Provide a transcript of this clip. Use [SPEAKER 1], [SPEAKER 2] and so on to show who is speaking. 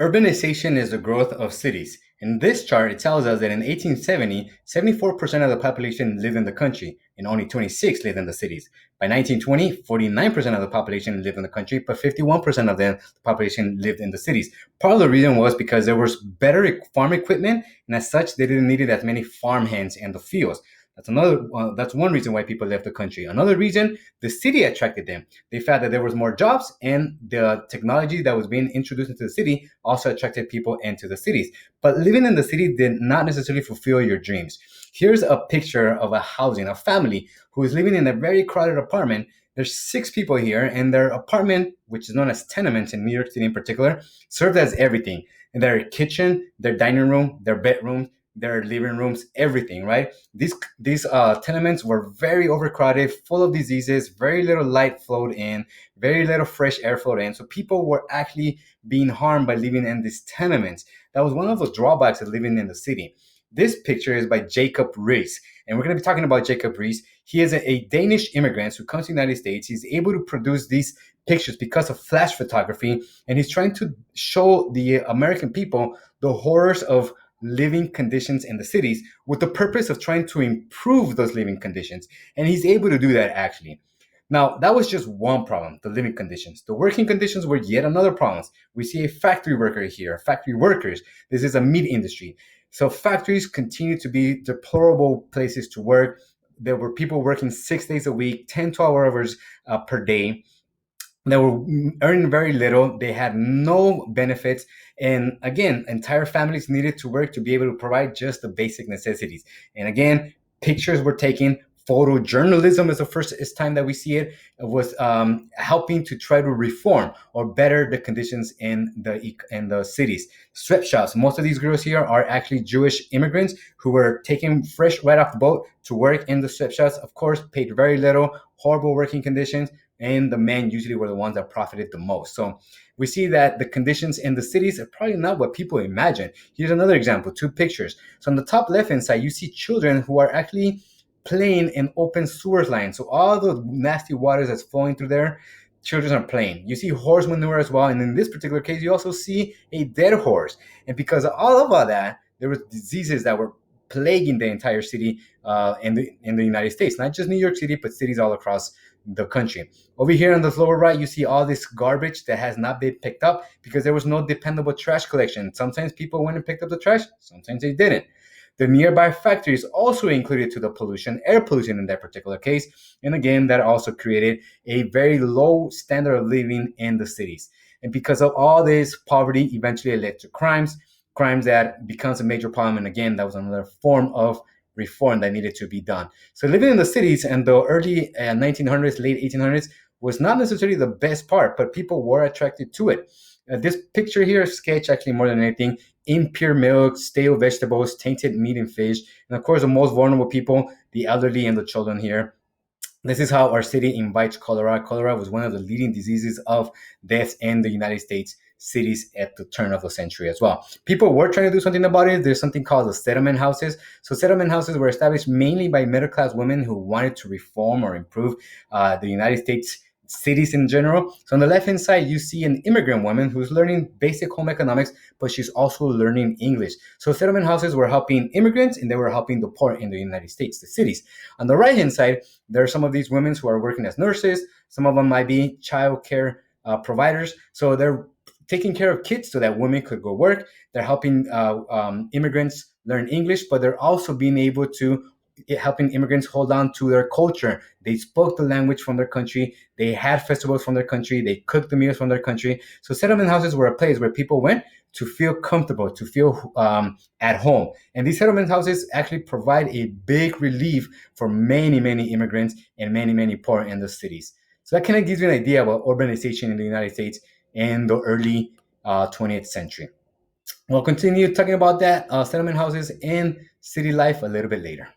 [SPEAKER 1] Urbanization is the growth of cities. In this chart, it tells us that in 1870, 74% of the population lived in the country and only 26 lived in the cities. By 1920, 49% of the population lived in the country, but 51% of the population lived in the cities. Part of the reason was because there was better farm equipment, and as such, they didn't need as many farm hands in the fields. That's one reason why people left the country. Another reason, the city attracted them. They found that there was more jobs, and the technology that was being introduced into the city also attracted people into the cities. But living in the city did not necessarily fulfill your dreams. Here's a picture of a family who is living in a very crowded apartment. There's 6 people here, and their apartment, which is known as tenements in New York City in particular, served as everything. Their kitchen, their dining room, their bedroom, their living rooms, everything, right? These tenements were very overcrowded, full of diseases, very little light flowed in, very little fresh air flowed in. So people were actually being harmed by living in these tenements. That was one of the drawbacks of living in the city. This picture is by Jacob Riis, and we're going to be talking about Jacob Riis. He is a Danish immigrant who comes to the United States. He's able to produce these pictures because of flash photography, and he's trying to show the American people the horrors of living conditions in the cities with the purpose of trying to improve those living conditions. And he's able to do that actually. Now, that was just one problem, the living conditions. The working conditions were yet another problem. We see a factory worker here, factory workers. This is a meat industry. So factories continue to be deplorable places to work. There were people working 6 days a week, 10, 12 hours per day. They were earning very little. They had no benefits. And again, entire families needed to work to be able to provide just the basic necessities. And again, pictures were taken. Photojournalism is the first time that we see it. It was helping to try to reform or better the conditions in the cities. Sweatshops. Most of these girls here are actually Jewish immigrants who were taken fresh right off the boat to work in the sweatshops. Of course, paid very little, horrible working conditions, and the men usually were the ones that profited the most. So we see that the conditions in the cities are probably not what people imagine. Here's another example, 2 pictures. So on the top left-hand side, you see children who are actually playing in open sewer lines. So all the nasty waters that's flowing through there, children are playing. You see horse manure as well. And in this particular case, you also see a dead horse. And because of all that, there was diseases that were plaguing the entire city in the United States, not just New York City, but cities all across the country. Over here on the lower right, you see all this garbage that has not been picked up because there was no dependable trash collection. Sometimes people went and picked up the trash, sometimes they didn't. The nearby factories also included to the pollution, air pollution in that particular case. And again, that also created a very low standard of living in the cities. And because of all this poverty, eventually it led to crimes that becomes a major problem. And again, that was another form of reform that needed to be done. So living in the cities in the early 1900s, late 1800s was not necessarily the best part, but people were attracted to it. This picture here is sketch actually more than anything. Impure milk, stale vegetables, tainted meat and fish, and of course the most vulnerable people, the elderly and the children here. This is how our city invites cholera. Cholera was one of the leading diseases of deaths in the United States cities at the turn of the century as well. People were trying to do something about it. There's something called the settlement houses. So settlement houses were established mainly by middle-class women who wanted to reform or improve the United States cities in general. So on the left-hand side, you see an immigrant woman who's learning basic home economics, but she's also learning English. So settlement houses were helping immigrants and they were helping the poor in the United States, the cities. On the right-hand side, there are some of these women who are working as nurses. Some of them might be child care providers. So they're taking care of kids so that women could go work. They're helping immigrants learn English, but they're also being able to helping immigrants hold on to their culture. They spoke the language from their country. They had festivals from their country. They cooked the meals from their country. So settlement houses were a place where people went to feel comfortable, to feel at home. And these settlement houses actually provide a big relief for many, many immigrants and many, many poor in the cities. So that kind of gives you an idea about urbanization in the United States in the early 20th century. We'll continue talking about that, settlement houses and city life a little bit later.